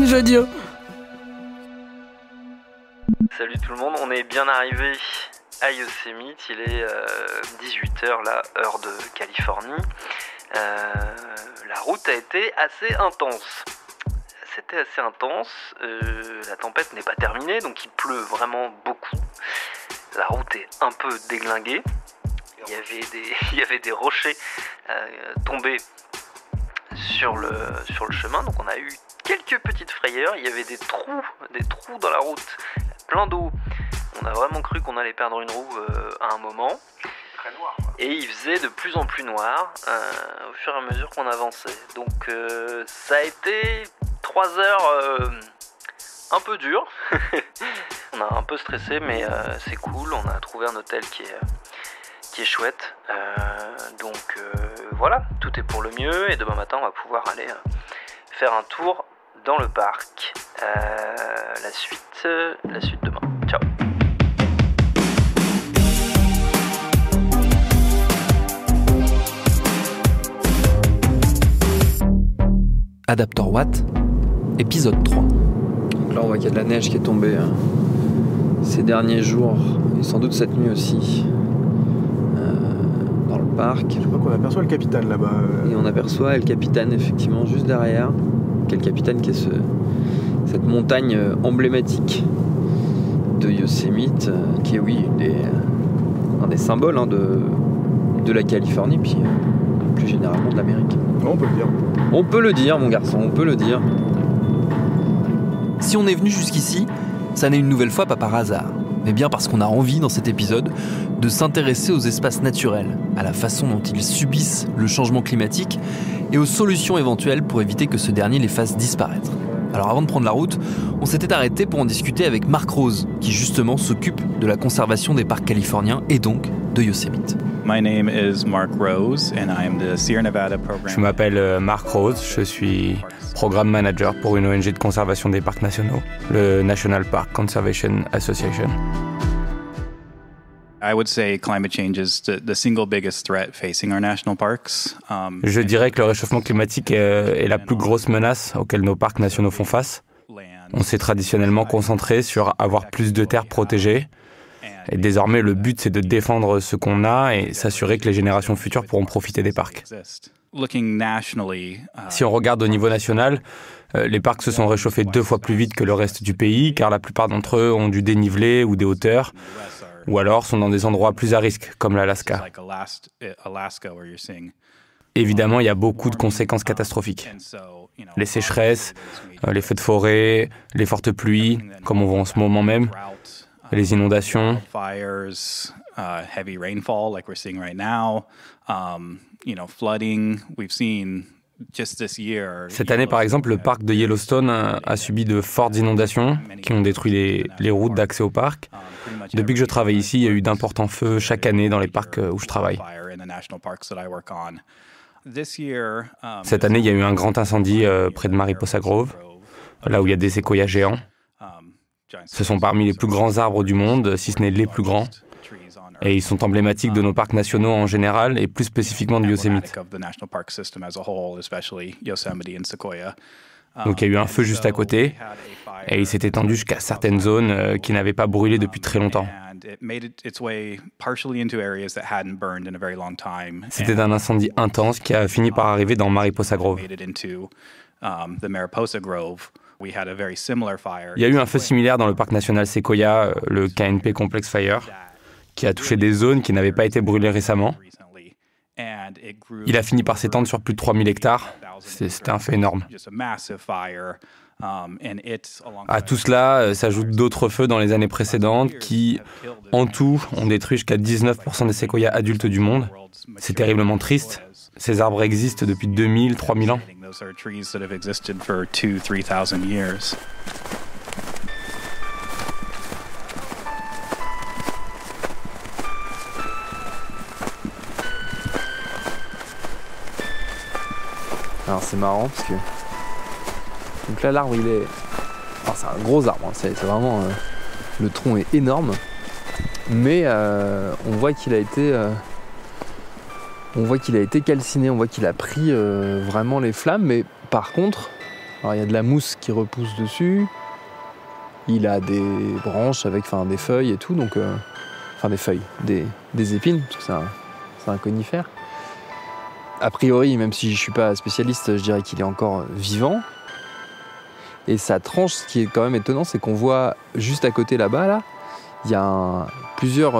Ninja Audio. Salut tout le monde, on est bien arrivé à Yosemite, il est 18h là, heure de Californie. La route a été assez intense. C'était assez intense, la tempête n'est pas terminée, donc il pleut vraiment beaucoup. La route est un peu déglinguée. Il y avait des rochers tombés sur le chemin, donc on a eu quelques petites frayeurs. Il y avait des trous dans la route, plein d'eau. On a vraiment cru qu'on allait perdre une roue à un moment. Très noir, quoi. Et il faisait de plus en plus noir au fur et à mesure qu'on avançait. Donc ça a été 3 heures un peu dur. On a un peu stressé, mais c'est cool. On a trouvé un hôtel qui est chouette. Donc voilà, tout est pour le mieux. Et demain matin, on va pouvoir aller faire un tour dans le parc. La suite demain. Ciao. Adaptor Watt, épisode 3. Là, on voit qu'il y a de la neige qui est tombée ces derniers jours, et sans doute cette nuit aussi, dans le parc. Je crois qu'on aperçoit le capitaine là-bas. Et on aperçoit El Capitan, effectivement, juste derrière. El Capitan, qui est cette montagne emblématique de Yosemite, qui est, oui, un des symboles de la Californie, puis plus généralement de l'Amérique. On peut le dire. On peut le dire, mon garçon, on peut le dire. Si on est venu jusqu'ici, ça n'est une nouvelle fois pas par hasard, mais bien parce qu'on a envie dans cet épisode de s'intéresser aux espaces naturels, à la façon dont ils subissent le changement climatique et aux solutions éventuelles pour éviter que ce dernier les fasse disparaître. Alors avant de prendre la route, on s'était arrêté pour en discuter avec Mark Rose, qui justement s'occupe de la conservation des parcs californiens et donc de Yosemite. My name is Mark Rose and I am the Sierra Nevada Program. Je m'appelle Mark Rose, je suis programme manager pour une ONG de conservation des parcs nationaux, le National Park Conservation Association. I would say climate change is the single biggest threat facing our national parks. Je dirais que le réchauffement climatique est la plus grosse menace auquel nos parcs nationaux font face. On s'est traditionnellement concentré sur avoir plus de terres protégées. Et désormais, le but, c'est de défendre ce qu'on a et s'assurer que les générations futures pourront profiter des parcs. Si on regarde au niveau national, les parcs se sont réchauffés 2 fois plus vite que le reste du pays, car la plupart d'entre eux ont du dénivelé ou des hauteurs, ou alors sont dans des endroits plus à risque, comme l'Alaska. Évidemment, il y a beaucoup de conséquences catastrophiques. Les sécheresses, les feux de forêt, les fortes pluies, comme on voit en ce moment même, les inondations. Cette année, par exemple, le parc de Yellowstone a subi de fortes inondations qui ont détruit les routes d'accès au parc. Depuis que je travaille ici, il y a eu d'importants feux chaque année dans les parcs où je travaille. Cette année, il y a eu un grand incendie près de Mariposa Grove, là où il y a des séquoias géants. Ce sont parmi les plus grands arbres du monde, si ce n'est les plus grands. Et ils sont emblématiques de nos parcs nationaux en général et plus spécifiquement de Yosemite. Donc il y a eu un feu juste à côté et il s'est étendu jusqu'à certaines zones qui n'avaient pas brûlé depuis très longtemps. C'était un incendie intense qui a fini par arriver dans Mariposa Grove. Il y a eu un feu similaire dans le parc national Sequoia, le KNP Complex Fire, qui a touché des zones qui n'avaient pas été brûlées récemment. Il a fini par s'étendre sur plus de 3000 hectares. C'était un fait énorme. À tout cela s'ajoutent d'autres feux dans les années précédentes qui, en tout, ont détruit jusqu'à 19% des séquoias adultes du monde. C'est terriblement triste. Ces arbres existent depuis 2000, 3000 ans. Alors c'est marrant parce que... Donc là l'arbre il est... Alors c'est un gros arbre, hein. C'est vraiment... Le tronc est énorme. Mais on voit qu'il a été... calciné, on voit qu'il a pris vraiment les flammes. Mais par contre, Alors il y a de la mousse qui repousse dessus. Il a des branches avec des feuilles et tout, donc des feuilles, des épines, parce que c'est un conifère. A priori, même si je suis pas spécialiste, je dirais qu'il est encore vivant. Et sa tranche, ce qui est quand même étonnant, c'est qu'on voit juste à côté là-bas, là, il y a plusieurs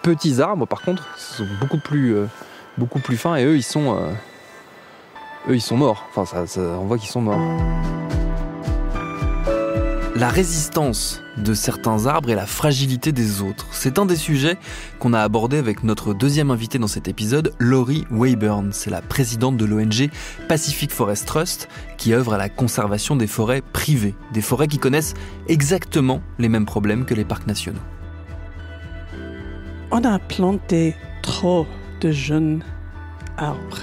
petits arbres, par contre, qui sont beaucoup plus fins, et eux, ils sont morts. Enfin, on voit qu'ils sont morts. La résistance de certains arbres et la fragilité des autres, c'est un des sujets qu'on a abordé avec notre deuxième invitée dans cet épisode, Laurie Wayburn. C'est la présidente de l'ONG Pacific Forest Trust qui œuvre à la conservation des forêts privées, des forêts qui connaissent exactement les mêmes problèmes que les parcs nationaux. On a planté trop de jeunes arbres.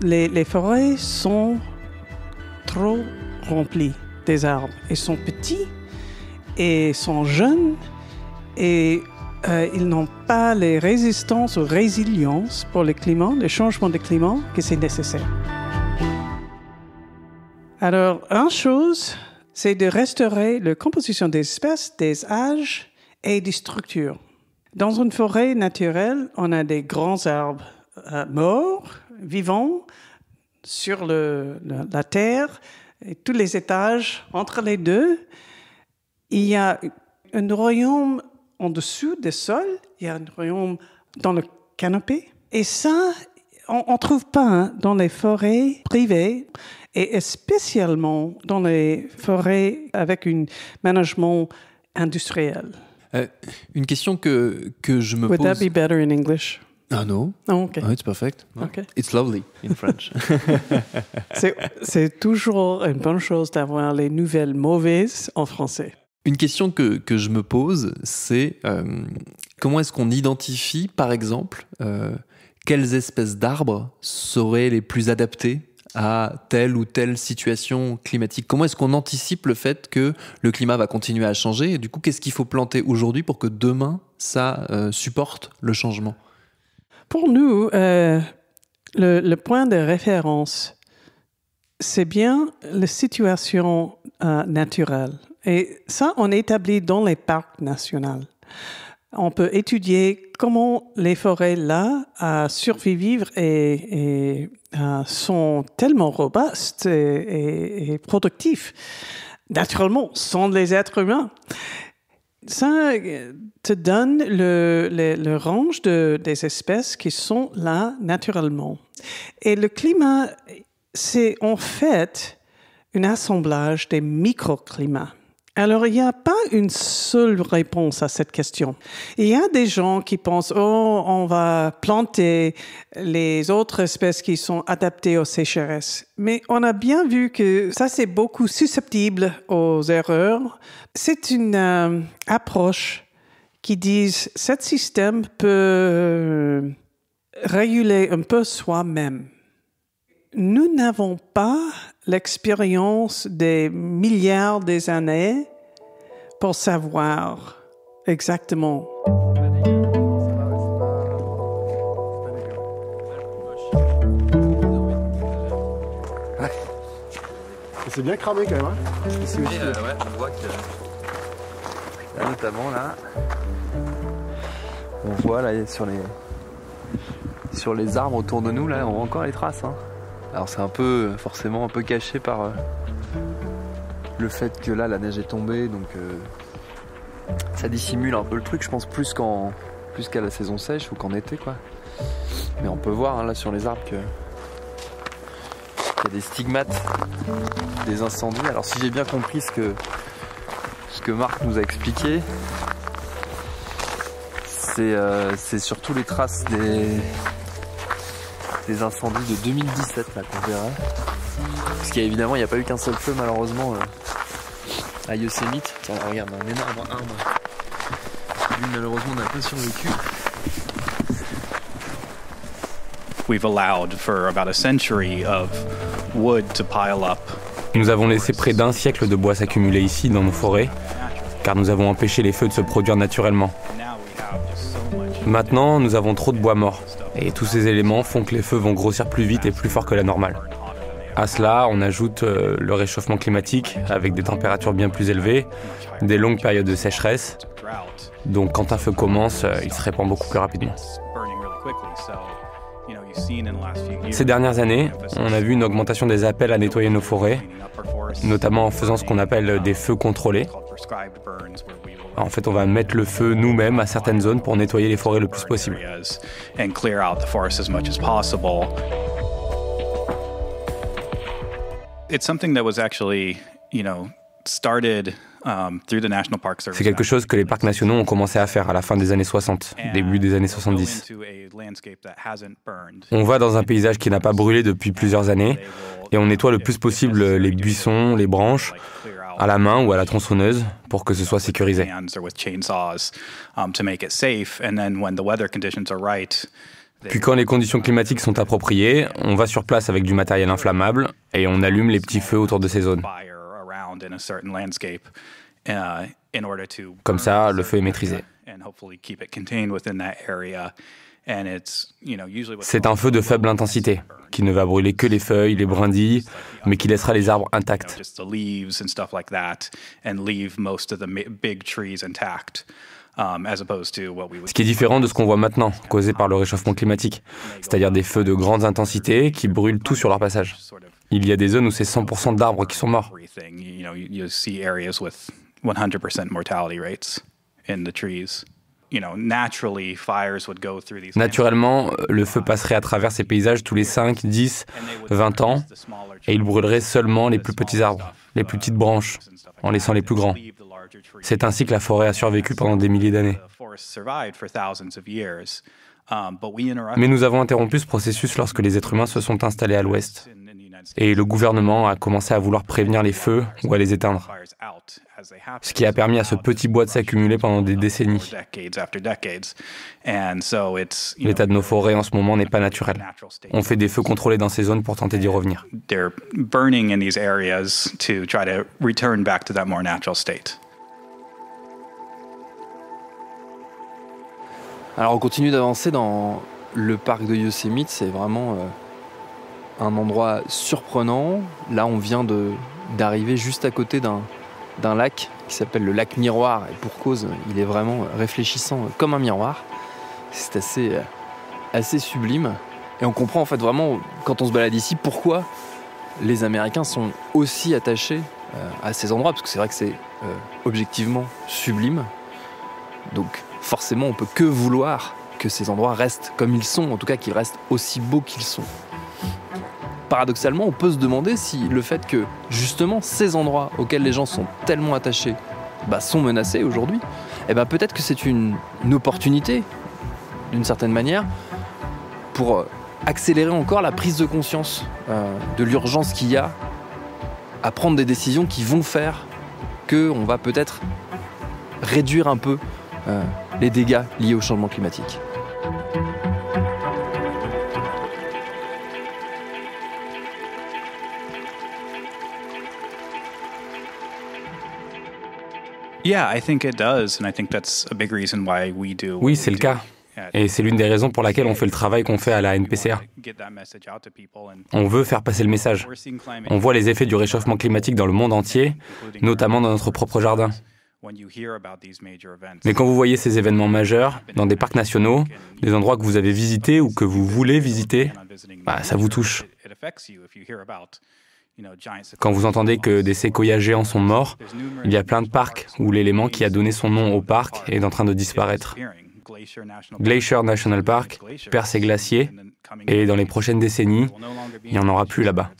Les forêts sont trop remplies des arbres. Ils sont petits et sont jeunes et ils n'ont pas les résistances ou résilience pour le climat, les changements de climat que c'est nécessaire. Alors, une chose, c'est de restaurer la composition des espèces, des âges et des structures. Dans une forêt naturelle, on a des grands arbres morts, vivants, sur la terre, et tous les étages entre les deux. Il y a un royaume en dessous des sols, il y a un royaume dans le canopé. Et ça, on ne trouve pas dans les forêts privées, et spécialement dans les forêts avec un management industriel. Une question que je me pose... Would that be better in English? No. Oh, okay. Oh, it's perfect. Okay. It's lovely in French. C'est toujours une bonne chose d'avoir les nouvelles mauvaises en français. Une question que je me pose, c'est comment est-ce qu'on identifie, par exemple, quelles espèces d'arbres seraient les plus adaptées à telle ou telle situation climatique? Comment est-ce qu'on anticipe le fait que le climat va continuer à changer? Et du coup, qu'est-ce qu'il faut planter aujourd'hui pour que demain, ça supporte le changement? Pour nous, le point de référence, c'est bien la situation naturelle. Et ça, on établit dans les parcs nationaux. On peut étudier comment les forêts là survivent et sont tellement robustes et productifs, naturellement, sans les êtres humains. Ça te donne le range des espèces qui sont là naturellement. Et le climat, c'est en fait un assemblage des microclimats. Alors, il n'y a pas une seule réponse à cette question. Il y a des gens qui pensent, on va planter les autres espèces qui sont adaptées aux sécheresses. Mais on a bien vu que ça, c'est beaucoup susceptible aux erreurs. C'est une approche qui dit, ce système peut réguler un peu soi-même. Nous n'avons pas l'expérience des milliards d'années pour savoir exactement. C'est bien cramé quand même. Hein. Ici aussi, on voit que là, notamment là, on voit là sur les arbres autour de nous là, on voit encore les traces. Hein. Alors c'est forcément un peu caché par le fait que là la neige est tombée, donc ça dissimule un peu le truc, je pense, plus qu'à la saison sèche ou qu'en été quoi. Mais on peut voir là sur les arbres qu'il y a des stigmates des incendies. Alors si j'ai bien compris ce que Marc nous a expliqué, c'est surtout les traces des incendies de 2017 là qu'on verra. Parce qu'évidemment il n'y a pas eu qu'un seul feu malheureusement à Yosemite. Tiens, regarde, un énorme arbre. Lui malheureusement n'a pas survécu. We've allowed for about a century of wood to pile up. Nous avons laissé près d'un siècle de bois s'accumuler ici dans nos forêts, car nous avons empêché les feux de se produire naturellement. Maintenant, nous avons trop de bois mort. Et tous ces éléments font que les feux vont grossir plus vite et plus fort que la normale. À cela, on ajoute le réchauffement climatique avec des températures bien plus élevées, des longues périodes de sécheresse. Donc quand un feu commence, il se répand beaucoup plus rapidement. Ces dernières années, on a vu une augmentation des appels à nettoyer nos forêts, notamment en faisant ce qu'on appelle des feux contrôlés. En fait, on va mettre le feu nous-mêmes à certaines zones pour nettoyer les forêts le plus possible. C'est quelque chose que les parcs nationaux ont commencé à faire à la fin des années 60, début des années 70. On va dans un paysage qui n'a pas brûlé depuis plusieurs années et on nettoie le plus possible les buissons, les branches, à la main ou à la tronçonneuse pour que ce soit sécurisé. Puis quand les conditions climatiques sont appropriées, on va sur place avec du matériel inflammable et on allume les petits feux autour de ces zones. Comme ça, le feu est maîtrisé. C'est un feu de faible intensité, qui ne va brûler que les feuilles, les brindilles, mais qui laissera les arbres intacts. Ce qui est différent de ce qu'on voit maintenant, causé par le réchauffement climatique, c'est-à-dire des feux de grandes intensités qui brûlent tout sur leur passage. Il y a des zones où c'est 100% d'arbres qui sont morts. Naturellement, le feu passerait à travers ces paysages tous les 5, 10, 20 ans, et il brûlerait seulement les plus petits arbres, les plus petites branches, en laissant les plus grands. C'est ainsi que la forêt a survécu pendant des milliers d'années. Mais nous avons interrompu ce processus lorsque les êtres humains se sont installés à l'ouest. Et le gouvernement a commencé à vouloir prévenir les feux ou à les éteindre. Ce qui a permis à ce petit bois de s'accumuler pendant des décennies. L'état de nos forêts en ce moment n'est pas naturel. On fait des feux contrôlés dans ces zones pour tenter d'y revenir. Alors on continue d'avancer dans le parc de Yosemite, c'est vraiment un endroit surprenant. Là on vient d'arriver juste à côté d'un lac qui s'appelle le lac Miroir, et pour cause, il est vraiment réfléchissant comme un miroir. C'est assez sublime, et on comprend en fait vraiment, quand on se balade ici, pourquoi les Américains sont aussi attachés à ces endroits, parce que c'est vrai que c'est objectivement sublime. Donc forcément, on peut que vouloir que ces endroits restent comme ils sont, en tout cas qu'ils restent aussi beaux qu'ils sont. Paradoxalement, on peut se demander si le fait que, justement, ces endroits auxquels les gens sont tellement attachés sont menacés aujourd'hui, peut-être que c'est une opportunité, d'une certaine manière, pour accélérer encore la prise de conscience de l'urgence qu'il y a à prendre des décisions qui vont faire qu'on va peut-être réduire un peu les dégâts liés au changement climatique. Oui, c'est le cas. Et c'est l'une des raisons pour laquelle on fait le travail qu'on fait à la NPCA. On veut faire passer le message. On voit les effets du réchauffement climatique dans le monde entier, notamment dans notre propre jardin. Mais quand vous voyez ces événements majeurs, dans des parcs nationaux, des endroits que vous avez visités ou que vous voulez visiter, ça vous touche. Quand vous entendez que des séquoias géants sont morts, il y a plein de parcs où l'élément qui a donné son nom au parc est en train de disparaître. Glacier National Park perd ses glaciers et dans les prochaines décennies, il n'y en aura plus là-bas.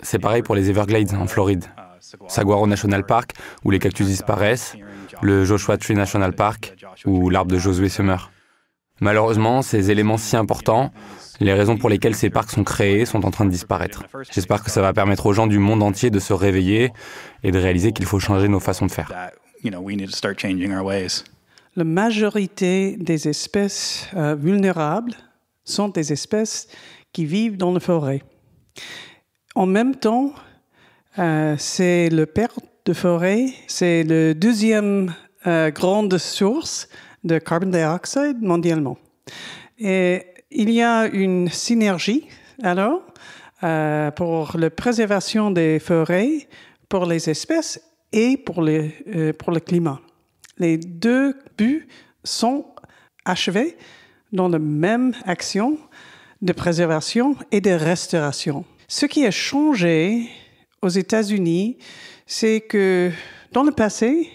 C'est pareil pour les Everglades en Floride. Saguaro National Park, où les cactus disparaissent, le Joshua Tree National Park, où l'arbre de Josué se meurt. Malheureusement, ces éléments si importants, les raisons pour lesquelles ces parcs sont créés sont en train de disparaître. J'espère que ça va permettre aux gens du monde entier de se réveiller et de réaliser qu'il faut changer nos façons de faire. La majorité des espèces vulnérables sont des espèces qui vivent dans la forêt. En même temps, c'est le perte de forêt, c'est la deuxième grande source de carbone dioxyde mondialement. Et il y a une synergie, alors, pour la préservation des forêts, pour les espèces et pour le climat. Les deux buts sont achevés dans la même action de préservation et de restauration. Ce qui a changé aux États-Unis, c'est que dans le passé,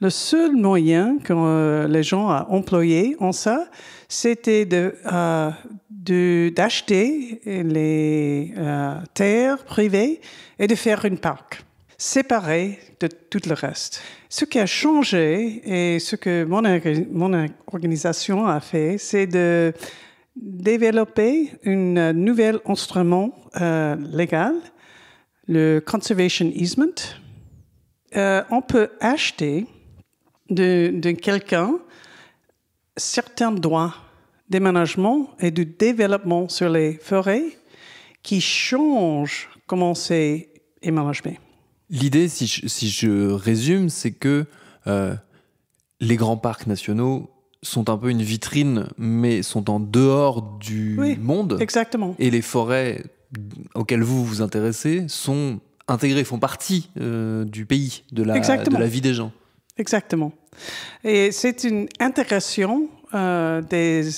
le seul moyen que les gens ont employé en ça, c'était d'acheter les terres privées et de faire un parc séparé de tout le reste. Ce qui a changé et ce que mon organisation a fait, c'est de développer un nouvel instrument légal, le Conservation Easement. On peut acheter de quelqu'un certains droits d'aménagement et de développement sur les forêts qui changent comment c'est aménagé. L'idée, si je résume, c'est que les grands parcs nationaux sont un peu une vitrine, mais sont en dehors du monde. Exactement. Et les forêts auxquelles vous vous intéressez sont intégrées, font partie du pays, de la vie des gens. Exactement. Et c'est une intégration des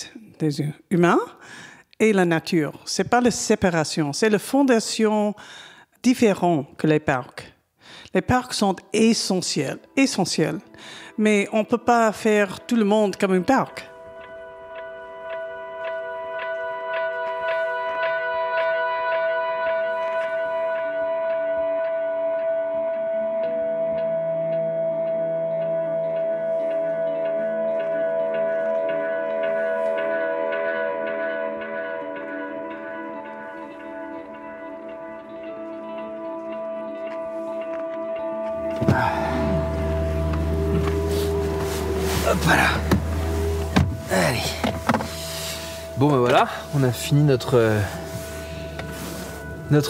humains et la nature. Ce n'est pas la séparation, c'est la fondation différente que les parcs. Les parcs sont essentiels. Mais on ne peut pas faire tout le monde comme un parc. Hop là. Allez. Bon ben voilà, on a fini notre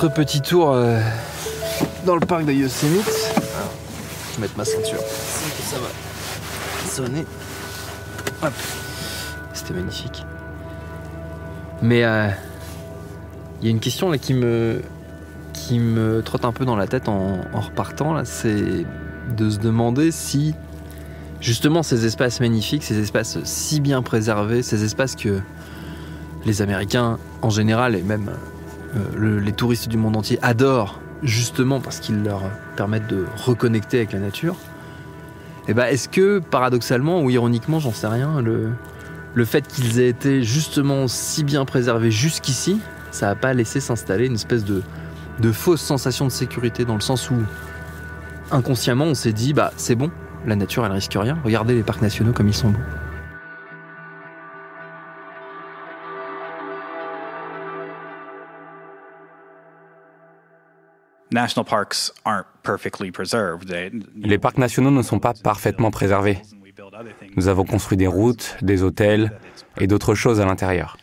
petit tour dans le parc de Yosemite. Alors, je vais mettre ma ceinture. Ça va sonner. Hop. C'était magnifique. Mais il y a une question là qui me trotte un peu dans la tête en repartant là, c'est de se demander si justement ces espaces magnifiques, ces espaces si bien préservés, ces espaces que les Américains en général et même les touristes du monde entier adorent justement parce qu'ils leur permettent de reconnecter avec la nature, et ben est-ce que paradoxalement ou ironiquement, j'en sais rien, le fait qu'ils aient été justement si bien préservés jusqu'ici, ça n'a pas laissé s'installer une espèce de fausse sensation de sécurité, dans le sens où inconsciemment on s'est dit bah c'est bon, la nature elle risque rien, regardez les parcs nationaux comme ils sont beaux. Les parcs nationaux ne sont pas parfaitement préservés. Nous avons construit des routes, des hôtels et d'autres choses à l'intérieur.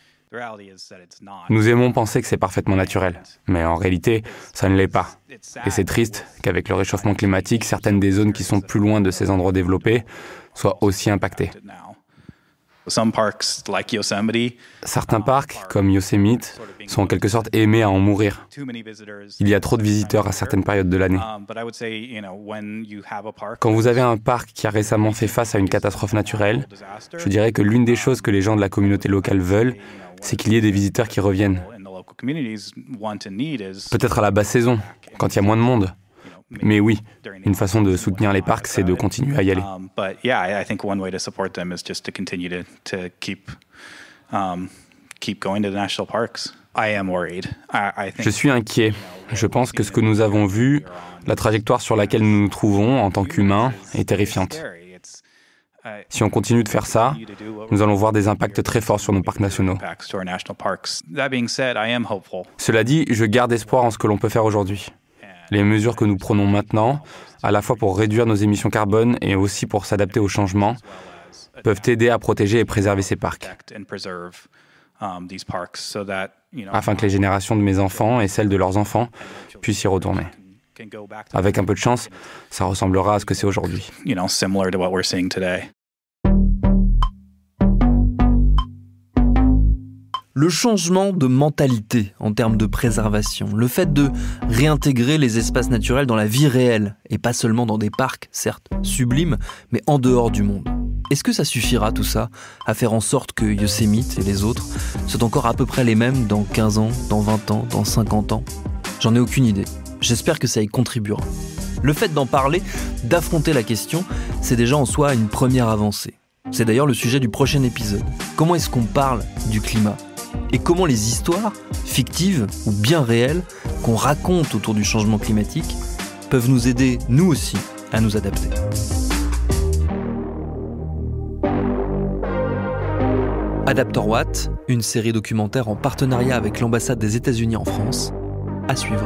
Nous aimons penser que c'est parfaitement naturel, mais en réalité, ça ne l'est pas. Et c'est triste qu'avec le réchauffement climatique, certaines des zones qui sont plus loin de ces endroits développés soient aussi impactées. Certains parcs, comme Yosemite, sont en quelque sorte aimés à en mourir. Il y a trop de visiteurs à certaines périodes de l'année. Quand vous avez un parc qui a récemment fait face à une catastrophe naturelle, je dirais que l'une des choses que les gens de la communauté locale veulent, c'est qu'il y ait des visiteurs qui reviennent. Peut-être à la basse saison, quand il y a moins de monde. Mais oui, une façon de soutenir les parcs, c'est de continuer à y aller. Je suis inquiet. Je pense que ce que nous avons vu, la trajectoire sur laquelle nous nous trouvons en tant qu'humains, est terrifiante. Si on continue de faire ça, nous allons voir des impacts très forts sur nos parcs nationaux. Cela dit, je garde espoir en ce que l'on peut faire aujourd'hui. Les mesures que nous prenons maintenant, à la fois pour réduire nos émissions carbone et aussi pour s'adapter aux changements, peuvent aider à protéger et préserver ces parcs. Afin que les générations de mes enfants et celles de leurs enfants puissent y retourner. Avec un peu de chance, ça ressemblera à ce que c'est aujourd'hui. Le changement de mentalité en termes de préservation, le fait de réintégrer les espaces naturels dans la vie réelle, et pas seulement dans des parcs, certes sublimes, mais en dehors du monde. Est-ce que ça suffira tout ça à faire en sorte que Yosemite et les autres soient encore à peu près les mêmes dans 15 ans, dans 20 ans, dans 50 ans ? J'en ai aucune idée. J'espère que ça y contribuera. Le fait d'en parler, d'affronter la question, c'est déjà en soi une première avancée. C'est d'ailleurs le sujet du prochain épisode. Comment est-ce qu'on parle du climat ? Et comment les histoires, fictives ou bien réelles, qu'on raconte autour du changement climatique, peuvent nous aider, nous aussi, à nous adapter. Adapter What, une série documentaire en partenariat avec l'ambassade des États-Unis en France, à suivre.